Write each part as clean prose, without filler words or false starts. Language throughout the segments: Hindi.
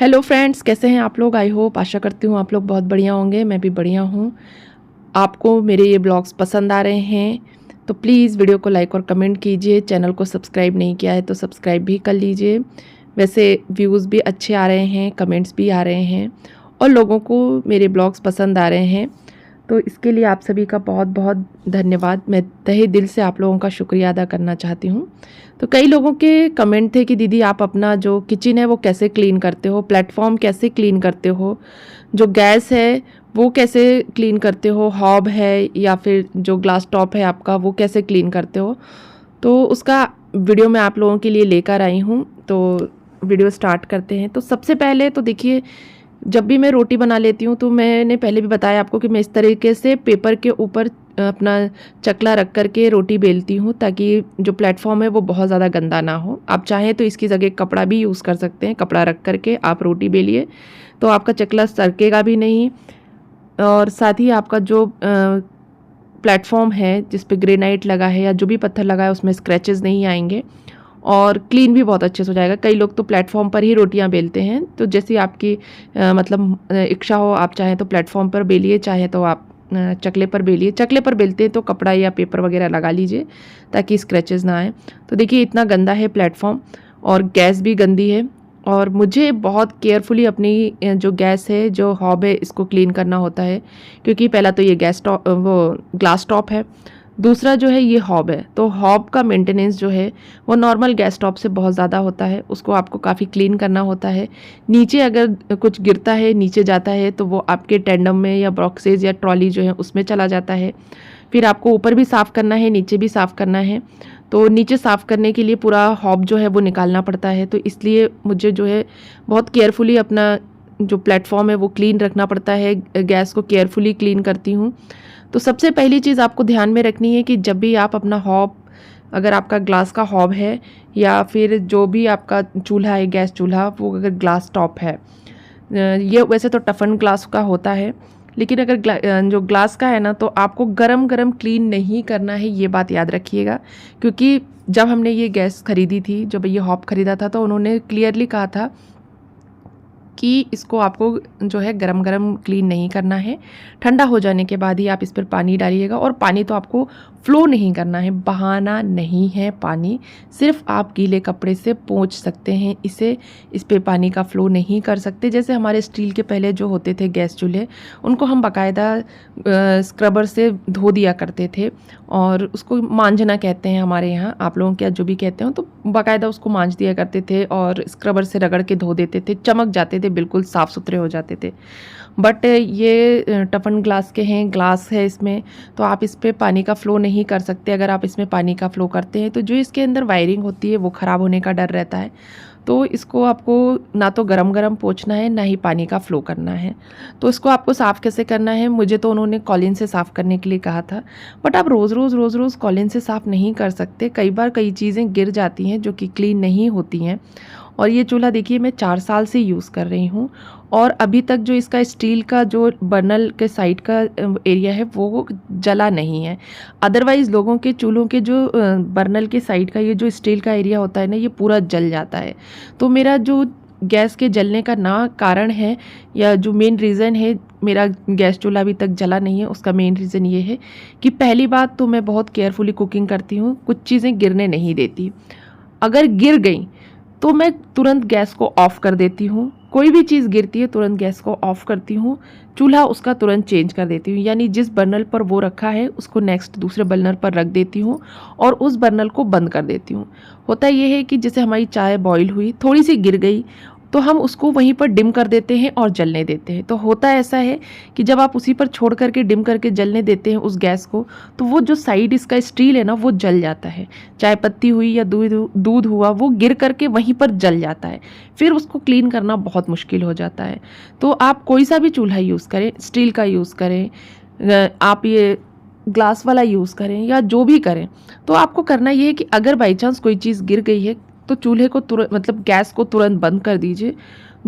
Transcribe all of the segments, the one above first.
हेलो फ्रेंड्स, कैसे हैं आप लोग। आई होप, आशा करती हूँ आप लोग बहुत बढ़िया होंगे। मैं भी बढ़िया हूँ। आपको मेरे ये ब्लॉग्स पसंद आ रहे हैं तो प्लीज़ वीडियो को लाइक और कमेंट कीजिए। चैनल को सब्सक्राइब नहीं किया है तो सब्सक्राइब भी कर लीजिए। वैसे व्यूज़ भी अच्छे आ रहे हैं, कमेंट्स भी आ रहे हैं और लोगों को मेरे ब्लॉग्स पसंद आ रहे हैं, तो इसके लिए आप सभी का बहुत बहुत धन्यवाद। मैं तहे दिल से आप लोगों का शुक्रिया अदा करना चाहती हूँ। तो कई लोगों के कमेंट थे कि दीदी आप अपना जो किचन है वो कैसे क्लीन करते हो, प्लेटफॉर्म कैसे क्लीन करते हो, जो गैस है वो कैसे क्लीन करते हो, हॉब है या फिर जो ग्लास टॉप है आपका वो कैसे क्लीन करते हो। तो उसका वीडियो मैं आप लोगों के लिए लेकर आई हूँ। तो वीडियो स्टार्ट करते हैं। तो सबसे पहले तो देखिए, जब भी मैं रोटी बना लेती हूँ तो मैंने पहले भी बताया आपको कि मैं इस तरीके से पेपर के ऊपर अपना चकला रख करके रोटी बेलती हूँ ताकि जो प्लेटफॉर्म है वो बहुत ज़्यादा गंदा ना हो। आप चाहें तो इसकी जगह कपड़ा भी यूज़ कर सकते हैं। कपड़ा रख करके आप रोटी बेलिए तो आपका चकला सरकेगा भी नहीं और साथ ही आपका जो प्लेटफॉर्म है जिस पे ग्रेनाइट लगा है या जो भी पत्थर लगा है उसमें स्क्रैचेस नहीं आएंगे और क्लीन भी बहुत अच्छे से हो जाएगा। कई लोग तो प्लेटफॉर्म पर ही रोटियां बेलते हैं, तो जैसी आपकी मतलब इच्छा हो, आप चाहें तो प्लेटफॉर्म पर बेलिए, चाहे तो आप चकले पर बेलिए। चकले पर बेलते हैं तो कपड़ा या पेपर वगैरह लगा लीजिए ताकि स्क्रैचेस ना आए। तो देखिए इतना गंदा है प्लेटफॉर्म और गैस भी गंदी है और मुझे बहुत केयरफुली अपनी जो गैस है, जो हॉब है, इसको क्लीन करना होता है। क्योंकि पहला तो ये गैस टॉप, वो ग्लास टॉप है, दूसरा जो है ये हॉब है। तो हॉब का मेंटेनेंस जो है वो नॉर्मल गैस टॉप से बहुत ज़्यादा होता है। उसको आपको काफ़ी क्लीन करना होता है। नीचे अगर कुछ गिरता है, नीचे जाता है तो वो आपके टेंडम में या बॉक्सेज या ट्रॉली जो है उसमें चला जाता है। फिर आपको ऊपर भी साफ़ करना है, नीचे भी साफ़ करना है। तो नीचे साफ़ करने के लिए पूरा हॉब जो है वो निकालना पड़ता है। तो इसलिए मुझे जो है बहुत केयरफुली अपना जो प्लेटफॉर्म है वो क्लीन रखना पड़ता है। गैस को केयरफुली क्लीन करती हूँ। तो सबसे पहली चीज़ आपको ध्यान में रखनी है कि जब भी आप अपना हॉब, अगर आपका ग्लास का हॉब है या फिर जो भी आपका चूल्हा है, गैस चूल्हा, वो अगर ग्लास टॉप है, ये वैसे तो टफन ग्लास का होता है, लेकिन अगर जो ग्लास का है ना, तो आपको गरम गरम क्लीन नहीं करना है, ये बात याद रखिएगा। क्योंकि जब हमने ये गैस खरीदी थी, जब ये हॉब खरीदा था, तो उन्होंने क्लियरली कहा था कि इसको आपको जो है गरम गरम क्लीन नहीं करना है, ठंडा हो जाने के बाद ही आप इस पर पानी डालिएगा। और पानी तो आपको फ्लो नहीं करना है, बहाना नहीं है पानी, सिर्फ आप गीले कपड़े से पोंछ सकते हैं इसे। इस पे पानी का फ्लो नहीं कर सकते। जैसे हमारे स्टील के पहले जो होते थे गैस चूल्हे, उनको हम बाकायदा स्क्रबर से धो दिया करते थे और उसको मांझना कहते हैं हमारे यहाँ, आप लोगों के जो भी कहते हो, तो बाकायदा उसको मांझ दिया करते थे और स्क्रबर से रगड़ के धो देते थे, चमक जाते थे, बिल्कुल साफ़ सुथरे हो जाते थे। बट ये टफन ग्लास के हैं, ग्लास है इसमें, तो आप इस पर पानी का फ़्लो नहीं कर सकते। अगर आप इसमें पानी का फ़्लो करते हैं तो जो इसके अंदर वायरिंग होती है वो ख़राब होने का डर रहता है। तो इसको आपको ना तो गरम गरम पोंछना है, ना ही पानी का फ़्लो करना है। तो इसको आपको साफ़ कैसे करना है, मुझे तो उन्होंने कॉलिन से साफ़ करने के लिए कहा था, बट आप रोज़ रोज़ कॉलिन से साफ़ नहीं कर सकते। कई बार कई चीज़ें गिर जाती हैं जो कि क्लीन नहीं होती हैं। और ये चूल्हा देखिए मैं 4 साल से यूज़ कर रही हूँ और अभी तक जो इसका स्टील का जो बर्नल के साइड का एरिया है वो जला नहीं है। अदरवाइज़ लोगों के चूल्हों के जो बर्नल के साइड का ये जो स्टील का एरिया होता है ना, ये पूरा जल जाता है। तो मेरा जो गैस के जलने का ना कारण है, या जो मेन रीज़न है मेरा गैस चूल्हा अभी तक जला नहीं है, उसका मेन रीज़न ये है कि पहली बात तो मैं बहुत केयरफुली कुकिंग करती हूँ, कुछ चीज़ें गिरने नहीं देती। अगर गिर गई तो मैं तुरंत गैस को ऑफ़ कर देती हूँ। कोई भी चीज़ गिरती है तुरंत गैस को ऑफ़ करती हूँ, चूल्हा उसका तुरंत चेंज कर देती हूँ। यानी जिस बर्नल पर वो रखा है उसको नेक्स्ट दूसरे बर्नल पर रख देती हूँ और उस बर्नल को बंद कर देती हूँ। होता ये है कि जैसे हमारी चाय बॉईल हुई, थोड़ी सी गिर गई, तो हम उसको वहीं पर डिम कर देते हैं और जलने देते हैं। तो होता ऐसा है कि जब आप उसी पर छोड़ करके डिम करके जलने देते हैं उस गैस को, तो वो जो साइड इसका स्टील है ना वो जल जाता है। चाय पत्ती हुई या दूध हुआ, वो गिर करके वहीं पर जल जाता है। फिर उसको क्लीन करना बहुत मुश्किल हो जाता है। तो आप कोई सा भी चूल्हा यूज़ करें, स्टील का यूज़ करें, आप ये ग्लास वाला यूज़ करें या जो भी करें, तो आपको करना ये है कि अगर बाई चांस कोई चीज़ गिर गई है तो चूल्हे को तुरंत, मतलब गैस को तुरंत बंद कर दीजिए।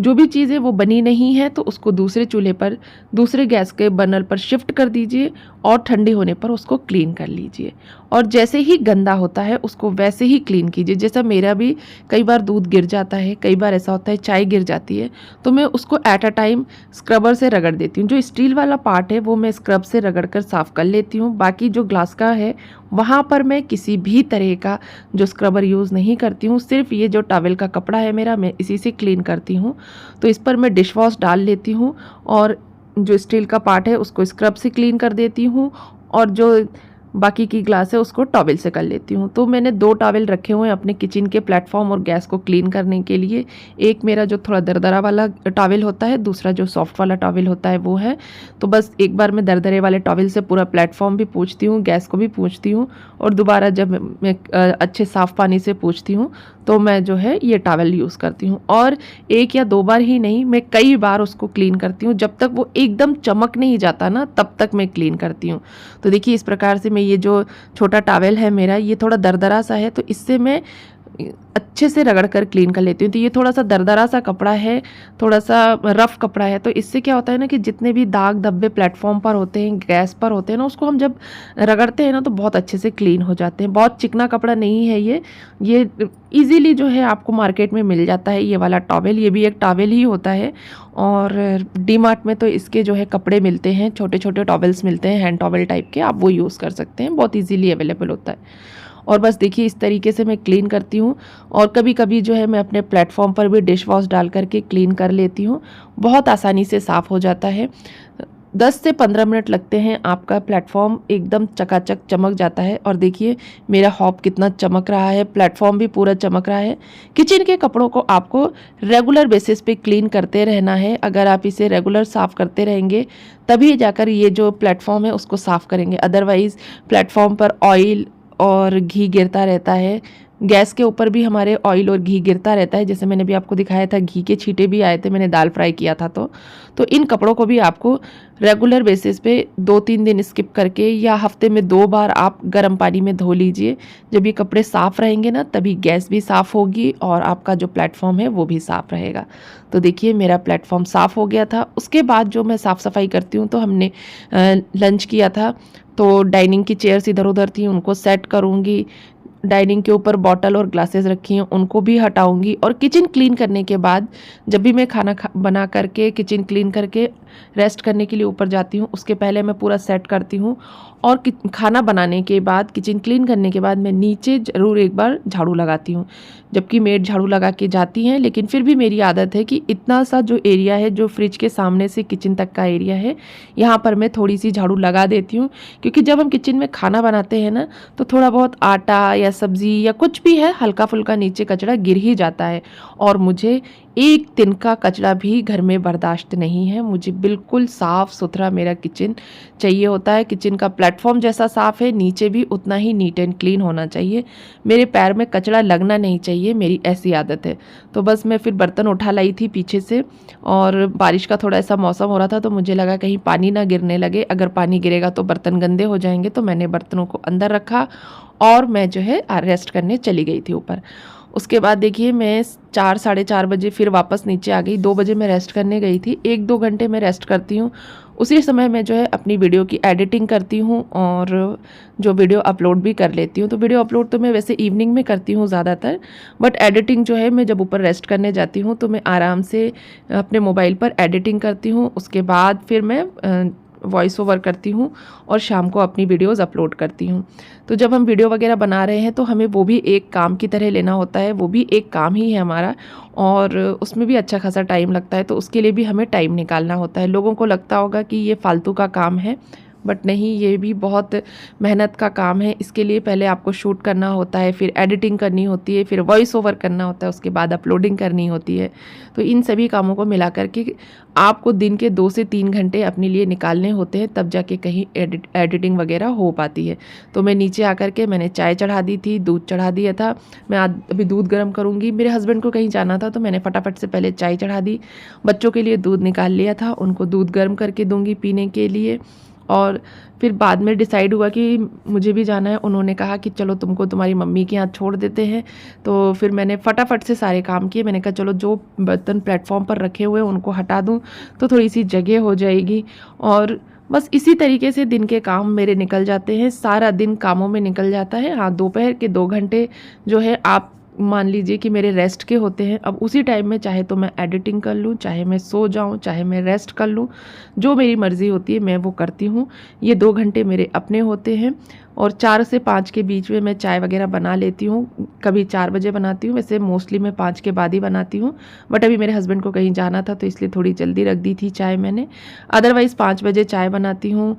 जो भी चीज़ है वो बनी नहीं है तो उसको दूसरे चूल्हे पर, दूसरे गैस के बर्नर पर शिफ्ट कर दीजिए और ठंडी होने पर उसको क्लीन कर लीजिए। और जैसे ही गंदा होता है उसको वैसे ही क्लीन कीजिए। जैसा मेरा भी कई बार दूध गिर जाता है, कई बार ऐसा होता है चाय गिर जाती है, तो मैं उसको एट अ टाइम स्क्रबर से रगड़ देती हूँ। जो स्टील वाला पार्ट है वो मैं स्क्रब से रगड़ कर साफ़ कर लेती हूँ। बाकी जो ग्लास का है वहाँ पर मैं किसी भी तरह का जो स्क्रबर यूज़ नहीं करती हूँ। सिर्फ ये जो टॉवेल का कपड़ा है मेरा, मैं इसी से क्लीन करती हूँ। तो इस पर मैं डिश वॉश डाल लेती हूँ और जो स्टील का पार्ट है उसको स्क्रब से क्लीन कर देती हूँ, और जो बाकी की ग्लास है उसको टॉवेल से कर लेती हूँ। तो मैंने 2 टॉवेल रखे हुए हैं अपने किचन के प्लेटफॉर्म और गैस को क्लीन करने के लिए। एक मेरा जो थोड़ा दरदरा वाला टॉवेल होता है, दूसरा जो सॉफ्ट वाला टॉवेल होता है वो है। तो बस एक बार मैं दरदरे वाले टॉवेल से पूरा प्लेटफॉर्म भी पोंछती हूँ, गैस को भी पोंछती हूँ, और दोबारा जब मैं अच्छे साफ़ पानी से पोंछती हूँ तो मैं जो है ये टॉवेल यूज़ करती हूँ। और 1 या 2 बार ही नहीं, मैं कई बार उसको क्लीन करती हूँ। जब तक वो एकदम चमक नहीं जाता ना तब तक मैं क्लीन करती हूँ। तो देखिए इस प्रकार से मैं ये जो छोटा टॉवेल है मेरा, ये थोड़ा दरदरा सा है, तो इससे मैं अच्छे से रगड़ कर क्लीन कर लेती हूँ। तो ये थोड़ा सा दरदरा सा कपड़ा है, थोड़ा सा रफ़ कपड़ा है, तो इससे क्या होता है ना कि जितने भी दाग धब्बे प्लेटफॉर्म पर होते हैं, गैस पर होते हैं ना, उसको हम जब रगड़ते हैं ना तो बहुत अच्छे से क्लीन हो जाते हैं। बहुत चिकना कपड़ा नहीं है ये ईज़िली जो है आपको मार्केट में मिल जाता है ये वाला टॉवेल। ये भी एक टॉवेल ही होता है, और डीमार्ट में तो इसके जो है कपड़े मिलते हैं, छोटे छोटे टॉवेल्स मिलते हैं हैंड टॉवेल टाइप के, आप वो यूज़ कर सकते हैं, बहुत ईज़िली अवेलेबल होता है। और बस देखिए इस तरीके से मैं क्लीन करती हूँ। और कभी कभी जो है मैं अपने प्लेटफॉर्म पर भी डिश वॉश डाल करके क्लीन कर लेती हूँ, बहुत आसानी से साफ़ हो जाता है। 10 से 15 मिनट लगते हैं, आपका प्लेटफॉर्म एकदम चकाचक चमक जाता है। और देखिए मेरा हॉब कितना चमक रहा है, प्लेटफॉर्म भी पूरा चमक रहा है। किचन के कपड़ों को आपको रेगुलर बेसिस पे क्लीन करते रहना है। अगर आप इसे रेगुलर साफ़ करते रहेंगे तभी जाकर ये जो प्लेटफॉर्म है उसको साफ़ करेंगे, अदरवाइज़ प्लेटफॉर्म पर ऑयल और घी गिरता रहता है। गैस के ऊपर भी हमारे ऑयल और घी गिरता रहता है, जैसे मैंने भी आपको दिखाया था घी के छींटे भी आए थे, मैंने दाल फ्राई किया था। तो इन कपड़ों को भी आपको रेगुलर बेसिस पे 2-3 दिन स्किप करके या हफ्ते में 2 बार आप गर्म पानी में धो लीजिए। जब ये कपड़े साफ़ रहेंगे ना तभी गैस भी साफ़ होगी और आपका जो प्लेटफॉर्म है वो भी साफ़ रहेगा। तो देखिए मेरा प्लेटफॉर्म साफ़ हो गया था। उसके बाद जो मैं साफ़ सफाई करती हूँ, तो हमने लंच किया था, तो डाइनिंग की चेयर्स इधर उधर थी उनको सेट करूँगी। डाइनिंग के ऊपर बॉटल और ग्लासेस रखी हैं उनको भी हटाऊंगी। और किचन क्लीन करने के बाद जब भी मैं खाना बना करके किचन क्लीन करके रेस्ट करने के लिए ऊपर जाती हूँ, उसके पहले मैं पूरा सेट करती हूँ। और खाना बनाने के बाद, किचन क्लीन करने के बाद मैं नीचे ज़रूर एक बार झाड़ू लगाती हूँ। जबकि मेड झाड़ू लगा के जाती हैं, लेकिन फिर भी मेरी आदत है कि इतना सा जो एरिया है, जो फ्रिज के सामने से किचन तक का एरिया है, यहाँ पर मैं थोड़ी सी झाड़ू लगा देती हूँ। क्योंकि जब हम किचन में खाना बनाते हैं ना तो थोड़ा बहुत आटा या सब्ज़ी या कुछ भी है, हल्का फुल्का नीचे कचरा गिर ही जाता है। और मुझे एक दिन का कचरा भी घर में बर्दाश्त नहीं है। मुझे बिल्कुल साफ़ सुथरा मेरा किचन चाहिए होता है। किचन का प्लेटफॉर्म जैसा साफ़ है, नीचे भी उतना ही नीट एंड क्लीन होना चाहिए। मेरे पैर में कचरा लगना नहीं चाहिए, मेरी ऐसी आदत है। तो बस मैं फिर बर्तन उठा लाई थी पीछे से, और बारिश का थोड़ा ऐसा मौसम हो रहा था तो मुझे लगा कहीं पानी ना गिरने लगे, अगर पानी गिरेगा तो बर्तन गंदे हो जाएंगे। तो मैंने बर्तनों को अंदर रखा और मैं जो है रेस्ट करने चली गई थी ऊपर। उसके बाद देखिए मैं 4 साढ़े 4 बजे फिर वापस नीचे आ गई। 2 बजे मैं रेस्ट करने गई थी। 1-2 घंटे मैं रेस्ट करती हूँ। उसी समय मैं जो है अपनी वीडियो की एडिटिंग करती हूँ और जो वीडियो अपलोड भी कर लेती हूँ। तो वीडियो अपलोड तो मैं वैसे इवनिंग में करती हूँ ज़्यादातर, बट एडिटिंग जो है मैं जब ऊपर रेस्ट करने जाती हूँ तो मैं आराम से अपने मोबाइल पर एडिटिंग करती हूँ। उसके बाद फिर मैं वॉइस ओवर करती हूँ और शाम को अपनी वीडियोस अपलोड करती हूँ। तो जब हम वीडियो वगैरह बना रहे हैं तो हमें वो भी एक काम की तरह लेना होता है, वो भी एक काम ही है हमारा, और उसमें भी अच्छा खासा टाइम लगता है। तो उसके लिए भी हमें टाइम निकालना होता है। लोगों को लगता होगा कि ये फालतू का काम है, बट नहीं, ये भी बहुत मेहनत का काम है। इसके लिए पहले आपको शूट करना होता है, फिर एडिटिंग करनी होती है, फिर वॉइस ओवर करना होता है, उसके बाद अपलोडिंग करनी होती है। तो इन सभी कामों को मिला करके आपको दिन के 2 से 3 घंटे अपने लिए निकालने होते हैं, तब जाके कहीं एडिटिंग वगैरह हो पाती है। तो मैं नीचे आकर के मैंने चाय चढ़ा दी थी, दूध चढ़ा दिया था। मैं अभी दूध गर्म करूँगी। मेरे हस्बैंड को कहीं जाना था तो मैंने फटाफट से पहले चाय चढ़ा दी। बच्चों के लिए दूध निकाल लिया था, उनको दूध गर्म करके दूँगी पीने के लिए। और फिर बाद में डिसाइड हुआ कि मुझे भी जाना है। उन्होंने कहा कि चलो तुमको तुम्हारी मम्मी के यहाँ छोड़ देते हैं। तो फिर मैंने फटाफट से सारे काम किए। मैंने कहा चलो जो बर्तन प्लेटफॉर्म पर रखे हुए हैं उनको हटा दूँ तो थोड़ी सी जगह हो जाएगी। और बस इसी तरीके से दिन के काम मेरे निकल जाते हैं, सारा दिन कामों में निकल जाता है। हाँ, दोपहर के 2 घंटे जो है आप मान लीजिए कि मेरे रेस्ट के होते हैं। अब उसी टाइम में चाहे तो मैं एडिटिंग कर लूँ, चाहे मैं सो जाऊँ, चाहे मैं रेस्ट कर लूँ, जो मेरी मर्ज़ी होती है मैं वो करती हूँ। ये 2 घंटे मेरे अपने होते हैं और 4 से 5 के बीच में मैं चाय वगैरह बना लेती हूँ। कभी 4 बजे बनाती हूँ, वैसे मोस्टली मैं 5 के बाद ही बनाती हूँ, बट अभी मेरे हस्बैंड को कहीं जाना था तो इसलिए थोड़ी जल्दी रख दी थी चाय मैंने। अदरवाइज़ 5 बजे चाय बनाती हूँ।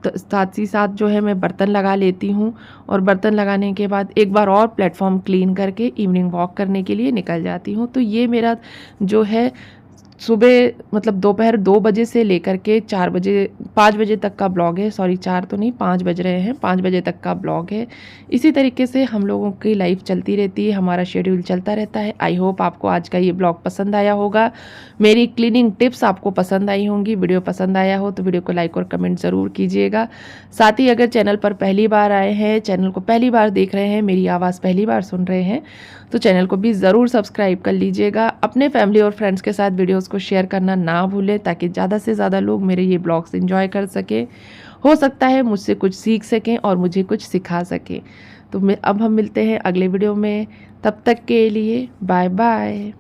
साथ ही साथ जो है मैं बर्तन लगा लेती हूँ और बर्तन लगाने के बाद एक बार और प्लेटफॉर्म क्लीन करके इवनिंग वॉक करने के लिए निकल जाती हूँ। तो ये मेरा जो है सुबह मतलब दोपहर 2 बजे से लेकर के 4 बजे 5 बजे तक का ब्लॉग है। सॉरी 4 तो नहीं 5 बज रहे हैं, 5 बजे तक का ब्लॉग है। इसी तरीके से हम लोगों की लाइफ चलती रहती है, हमारा शेड्यूल चलता रहता है। आई होप आपको आज का ये ब्लॉग पसंद आया होगा, मेरी क्लीनिंग टिप्स आपको पसंद आई होंगी। वीडियो पसंद आया हो तो वीडियो को लाइक और कमेंट ज़रूर कीजिएगा। साथ ही अगर चैनल पर पहली बार आए हैं, चैनल को पहली बार देख रहे हैं, मेरी आवाज़ पहली बार सुन रहे हैं, तो चैनल को भी ज़रूर सब्सक्राइब कर लीजिएगा। अपने फैमिली और फ्रेंड्स के साथ वीडियोस को शेयर करना ना भूलें ताकि ज़्यादा से ज़्यादा लोग मेरे ये ब्लॉग्स एंजॉय कर सकें। हो सकता है मुझसे कुछ सीख सकें और मुझे कुछ सिखा सकें। तो अब हम मिलते हैं अगले वीडियो में, तब तक के लिए बाय बाय।